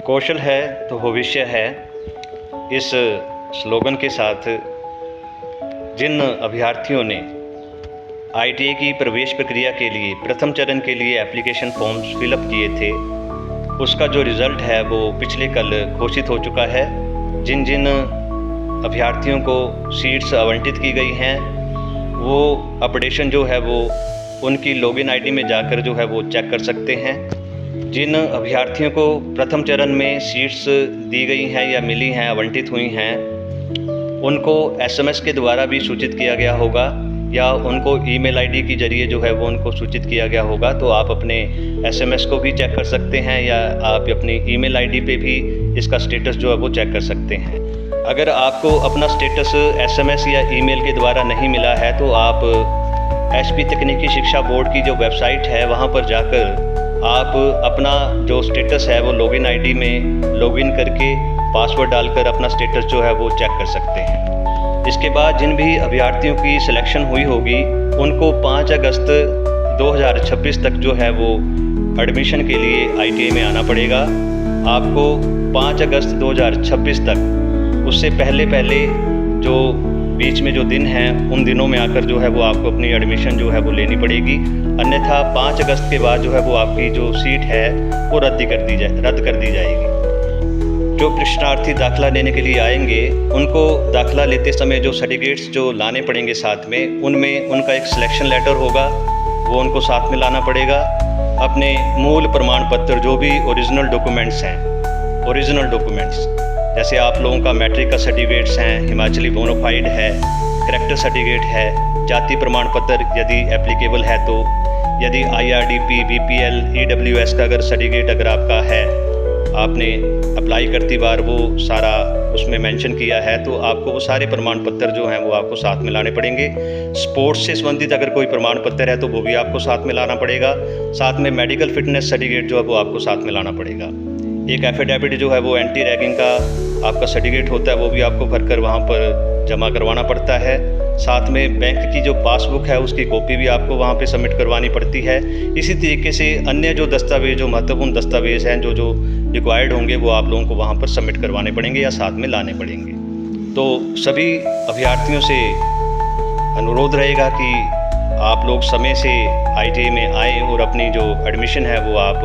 कौशल है तो भविष्य है। इस स्लोगन के साथ जिन अभ्यर्थियों ने ITI की प्रवेश प्रक्रिया के लिए प्रथम चरण के लिए एप्लीकेशन फॉर्म्स फिलअप किए थे, उसका जो रिज़ल्ट है वो पिछले कल घोषित हो चुका है। जिन जिन अभ्यर्थियों को सीट्स आवंटित की गई हैं वो अपडेशन जो है वो उनकी लॉगिन ID में जाकर जो है वो चेक कर सकते हैं। जिन अभ्यर्थियों को प्रथम चरण में सीट्स दी गई हैं या मिली हैं, आवंटित हुई हैं, उनको SMS के द्वारा भी सूचित किया गया होगा या उनको ईमेल ID के जरिए जो है वो उनको सूचित किया गया होगा। तो आप अपने SMS को भी चेक कर सकते हैं या आप अपनी ईमेल ID पे भी इसका स्टेटस जो है वो चेक कर सकते हैं। अगर आपको अपना स्टेटस SMS या ईमेल के द्वारा नहीं मिला है तो आप SP तकनीकी शिक्षा बोर्ड की जो वेबसाइट है वहाँ पर जाकर आप अपना जो स्टेटस है वो लॉगिन ID में लॉगिन करके पासवर्ड डालकर अपना स्टेटस जो है वो चेक कर सकते हैं। इसके बाद जिन भी अभ्यर्थियों की सिलेक्शन हुई होगी उनको 5 अगस्त 2026 तक जो है वो एडमिशन के लिए ITI में आना पड़ेगा। आपको 5 अगस्त 2026 तक, उससे पहले जो बीच में जो दिन हैं उन दिनों में आकर जो है वो आपको अपनी एडमिशन जो है वो लेनी पड़ेगी। अन्यथा 5 अगस्त के बाद जो है वो आपकी जो सीट है वो रद्द कर दी जाएगी। जो प्रशिक्षणार्थी दाखिला लेने के लिए आएंगे उनको दाखिला लेते समय जो सर्टिफिकेट्स जो लाने पड़ेंगे साथ में, उनमें उनका एक सिलेक्शन लेटर होगा, वो उनको साथ में लाना पड़ेगा। अपने मूल प्रमाण पत्र जो भी ओरिजिनल डॉक्यूमेंट्स हैं, ओरिजिनल डॉक्यूमेंट्स जैसे आप लोगों का मैट्रिक का सर्टिफिकेट्स हैं, हिमाचली बोनाफाइड है, करैक्टर सर्टिफिकेट है, जाति प्रमाण पत्र यदि एप्लीकेबल है तो, यदि IRDP, BPL, EWS का अगर सर्टिफिकेट अगर आपका है, आपने अप्लाई करती बार वो सारा उसमें मेंशन किया है तो आपको वो सारे प्रमाण पत्र जो हैं वो आपको साथ में लाने पड़ेंगे। स्पोर्ट्स से संबंधित अगर कोई प्रमाण पत्र है तो वो भी आपको साथ में लाना पड़ेगा। साथ में मेडिकल फिटनेस सर्टिफिकेट जो है वो आपको साथ में लाना पड़ेगा। एक एफिडेविट जो है वो एंटी रैगिंग का आपका सर्टिफिकेट होता है, वो भी आपको भरकर वहाँ पर जमा करवाना पड़ता है। साथ में बैंक की जो पासबुक है उसकी कॉपी भी आपको वहाँ पे सबमिट करवानी पड़ती है। इसी तरीके से अन्य जो दस्तावेज, जो महत्वपूर्ण दस्तावेज हैं जो रिक्वायर्ड होंगे वो आप लोगों को वहाँ पर सबमिट करवाने पड़ेंगे या साथ में लाने पड़ेंगे। तो सभी अभ्यर्थियों से अनुरोध रहेगा कि आप लोग समय से ITI में आएँ और अपनी जो एडमिशन है वो आप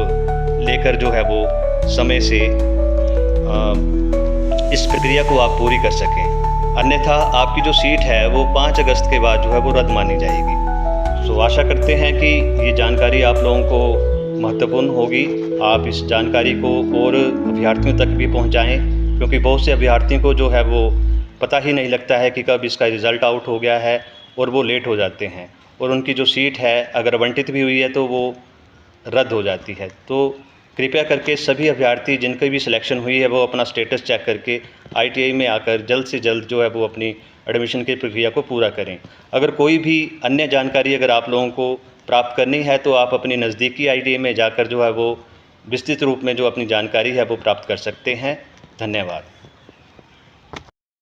लेकर जो है वो समय से इस प्रक्रिया को आप पूरी कर सकें। अन्यथा आपकी जो सीट है वो 5 अगस्त के बाद जो है वो रद्द मानी जाएगी। सो आशा करते हैं कि ये जानकारी आप लोगों को महत्वपूर्ण होगी। आप इस जानकारी को और अभ्यर्थियों तक भी पहुंचाएं, क्योंकि बहुत से अभ्यर्थियों को जो है वो पता ही नहीं लगता है कि कब इसका रिज़ल्ट आउट हो गया है और वो लेट हो जाते हैं और उनकी जो सीट है अगर आवंटित भी हुई है तो वो रद्द हो जाती है। तो कृपया करके सभी अभ्यर्थी जिनकी भी सिलेक्शन हुई है वो अपना स्टेटस चेक करके ITI में आकर जल्द से जल्द जो है वो अपनी एडमिशन की प्रक्रिया को पूरा करें। अगर कोई भी अन्य जानकारी अगर आप लोगों को प्राप्त करनी है तो आप अपनी नज़दीकी ITI में जाकर जो है वो विस्तृत रूप में जो अपनी जानकारी है वो प्राप्त कर सकते हैं। धन्यवाद।